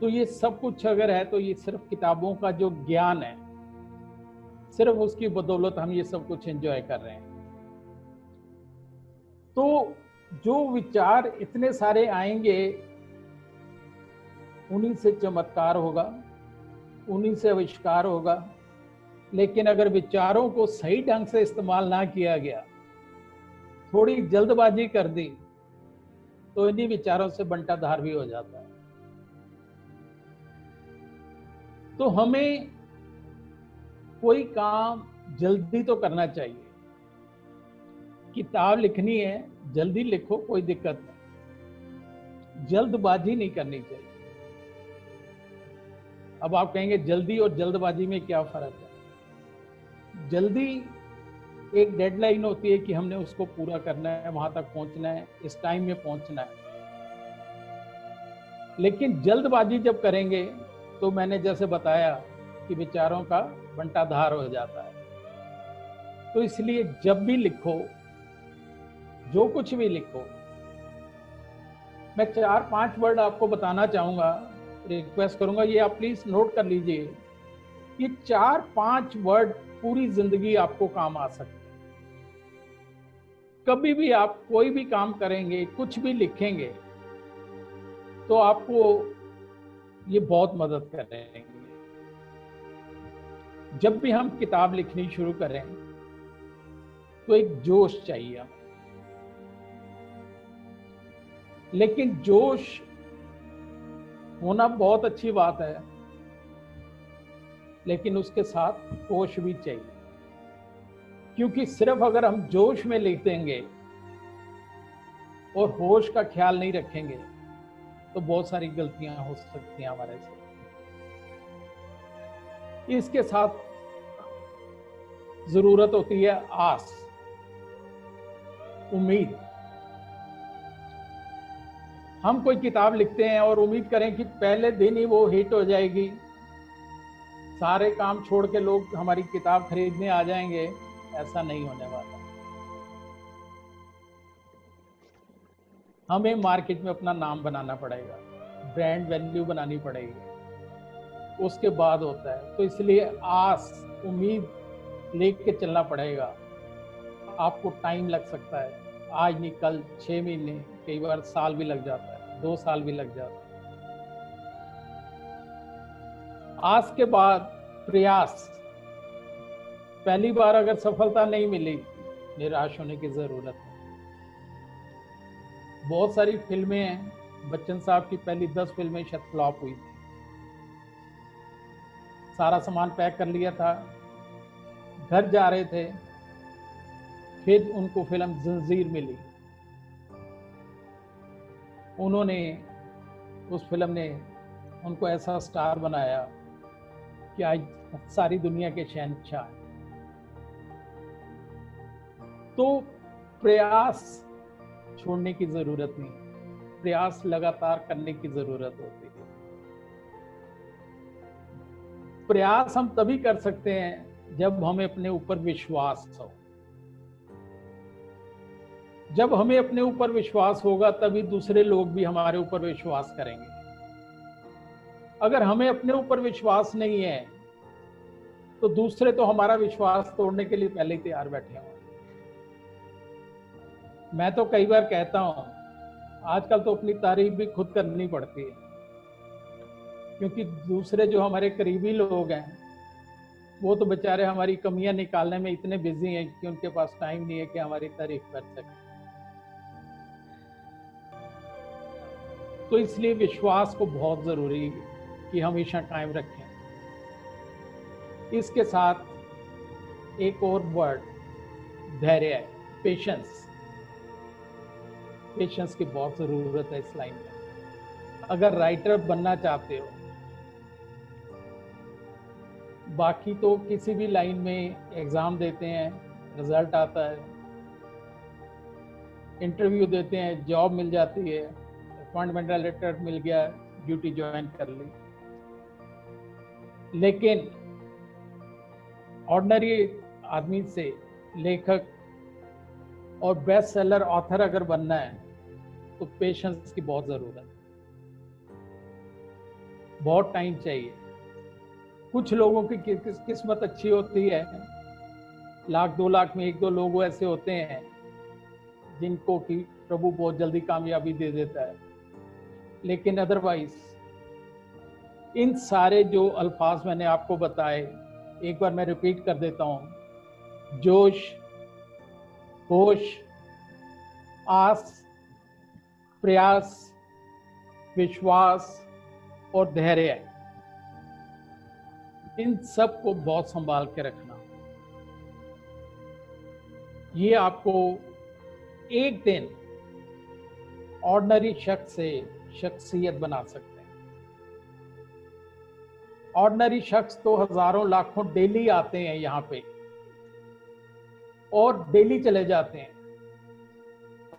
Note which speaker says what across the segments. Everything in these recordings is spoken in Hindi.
Speaker 1: तो ये सब कुछ अगर है तो ये सिर्फ किताबों का जो ज्ञान है, सिर्फ उसकी बदौलत हम ये सब कुछ एंजॉय कर रहे हैं। तो जो विचार इतने सारे आएंगे, उन्हीं से चमत्कार होगा, उन्हीं से आविष्कार होगा। लेकिन अगर विचारों को सही ढंग से इस्तेमाल ना किया गया, थोड़ी जल्दबाजी कर दी, तो इन्हीं विचारों से बंटाधार भी हो जाता है। तो हमें कोई काम जल्दी तो करना चाहिए। किताब लिखनी है, जल्दी लिखो, कोई दिक्कत नहीं, जल्दबाजी नहीं करनी चाहिए। अब आप कहेंगे जल्दी और जल्दबाजी में क्या फर्क है? जल्दी एक डेडलाइन होती है कि हमने उसको पूरा करना है, वहां तक पहुंचना है, इस टाइम में पहुंचना है। लेकिन जल्दबाजी जब करेंगे तो मैंने जैसे बताया कि विचारों का बंटाधार हो जाता है। तो इसलिए जब भी लिखो, जो कुछ भी लिखो, मैं 4-5 वर्ड आपको बताना चाहूंगा, रिक्वेस्ट करूंगा, ये आप प्लीज नोट कर लीजिए। ये 4-5 वर्ड पूरी जिंदगी आपको काम आ सकते हैं। कभी भी आप कोई भी काम करेंगे, कुछ भी लिखेंगे, तो आपको ये बहुत मदद करेंगे। जब भी हम किताब लिखनी शुरू करें तो एक जोश चाहिए हमें। लेकिन जोश होना बहुत अच्छी बात है, लेकिन उसके साथ होश भी चाहिए। क्योंकि सिर्फ अगर हम जोश में लिख देंगे और होश का ख्याल नहीं रखेंगे, तो बहुत सारी गलतियां हो सकती हैं हमारे से। इसके साथ जरूरत होती है आस, उम्मीद। हम कोई किताब लिखते हैं और उम्मीद करें कि पहले दिन ही वो हिट हो जाएगी, सारे काम छोड़ के लोग हमारी किताब खरीदने आ जाएंगे। ऐसा नहीं होने वाला। हमें मार्केट में अपना नाम बनाना पड़ेगा, ब्रांड वैल्यू बनानी पड़ेगी, उसके बाद होता है। तो इसलिए आस, उम्मीद लेके चलना पड़ेगा। आपको टाइम लग सकता है, आज नहीं कल, 6 महीने, कई बार साल भी लग जाता है, 2 साल भी लग जाता है। आस के बाद प्रयास। पहली बार अगर सफलता नहीं मिली, निराश होने की जरूरत है। बहुत सारी फिल्में हैं, बच्चन साहब की पहली 10 फिल्में शायद फ्लॉप हुई थी। सारा सामान पैक कर लिया था, घर जा रहे थे, फिर उनको फिल्म जंजीर मिली। उन्होंने, उस फिल्म ने उनको ऐसा स्टार बनाया कि आज सारी दुनिया के शहंशाह हैं। तो प्रयास छोड़ने की जरूरत नहीं, प्रयास लगातार करने की जरूरत होती है। प्रयास हम तभी कर सकते हैं जब हमें अपने ऊपर विश्वास हो। जब हमें अपने ऊपर विश्वास होगा, तभी दूसरे लोग भी हमारे ऊपर विश्वास करेंगे। अगर हमें अपने ऊपर विश्वास नहीं है, तो दूसरे तो हमारा विश्वास तोड़ने के लिए पहले ही तैयार बैठे होंगे। मैं तो कई बार कहता हूं, आजकल तो अपनी तारीफ भी खुद करनी पड़ती है, क्योंकि दूसरे जो हमारे करीबी लोग हैं, वो तो बेचारे हमारी कमियां निकालने में इतने बिजी हैं कि उनके पास टाइम नहीं है कि हमारी तारीफ कर सकें। तो इसलिए विश्वास को बहुत जरूरी है कि हमेशा कायम रखें। इसके साथ एक और वर्ड धैर्य है, पेशेंस। पेशेंस की बहुत जरूरत है इस लाइन में, अगर राइटर बनना चाहते हो। बाकी तो किसी भी लाइन में एग्जाम देते हैं, रिजल्ट आता है, इंटरव्यू देते हैं, जॉब मिल जाती है, अपॉइंटमेंट लेटर मिल गया, ड्यूटी ज्वाइन कर ली। लेकिन ऑर्डिनरी आदमी से लेखक और बेस्ट सेलर ऑथर अगर बनना है, तो पेशेंस की बहुत जरूरत है। बहुत टाइम चाहिए। कुछ लोगों की किस्मत अच्छी होती है, 1,00,000-2 लाख में 1-2 लोग ऐसे होते हैं जिनको कि प्रभु बहुत जल्दी कामयाबी दे देता है। लेकिन अदरवाइज इन सारे जो अल्फाज मैंने आपको बताए, एक बार मैं रिपीट कर देता हूं: जोश, होश, आस, प्रयास, विश्वास और धैर्य, इन सब को बहुत संभाल के रखना। ये आपको एक दिन ऑर्डिनरी शख्स से शख्सियत बना सकते हैं। ऑर्डिनरी शख्स तो हजारों लाखों डेली आते हैं यहाँ पे और डेली चले जाते हैं,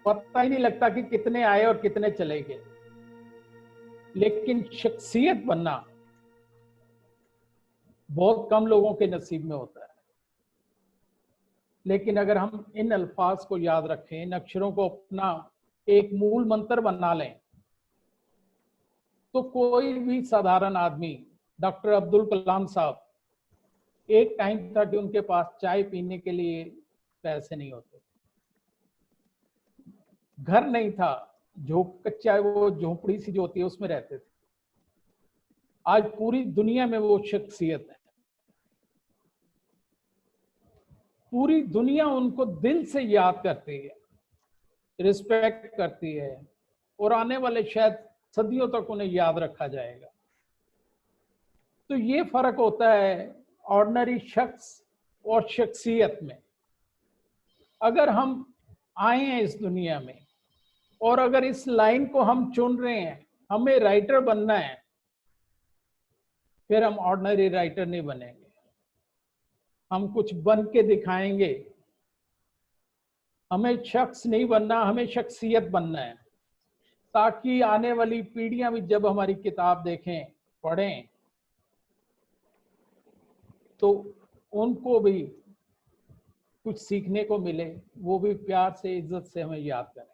Speaker 1: पता ही नहीं लगता कि कितने आए और कितने चले गए। लेकिन शख्सियत बनना बहुत कम लोगों के नसीब में होता है। लेकिन अगर हम इन अल्फाज को याद रखें, इन अक्षरों को अपना एक मूल मंत्र बना लें, तो कोई भी साधारण आदमी, डॉक्टर अब्दुल कलाम साहब, एक टाइम था कि उनके पास चाय पीने के लिए पैसे नहीं होते, घर नहीं था, कच्चा वो झोपड़ी सी जो होती है उसमें रहते थे। आज पूरी दुनिया में वो शख्सियत है, पूरी दुनिया उनको दिल से याद करती है, रिस्पेक्ट करती है, और आने वाले शायद सदियों तक उन्हें याद रखा जाएगा। तो ये फर्क होता है ऑर्डिनरी शख्स और शख्सियत में। अगर हम आए हैं इस दुनिया में और अगर इस लाइन को हम चुन रहे हैं, हमें राइटर बनना है, फिर हम ऑर्डिनरी राइटर नहीं बनेंगे, हम कुछ बन के दिखाएंगे। हमें शख्स नहीं बनना, हमें शख्सियत बनना है, ताकि आने वाली पीढ़ियां भी जब हमारी किताब देखें, पढ़ें, तो उनको भी कुछ सीखने को मिले, वो भी प्यार से, इज्जत से हमें याद करें।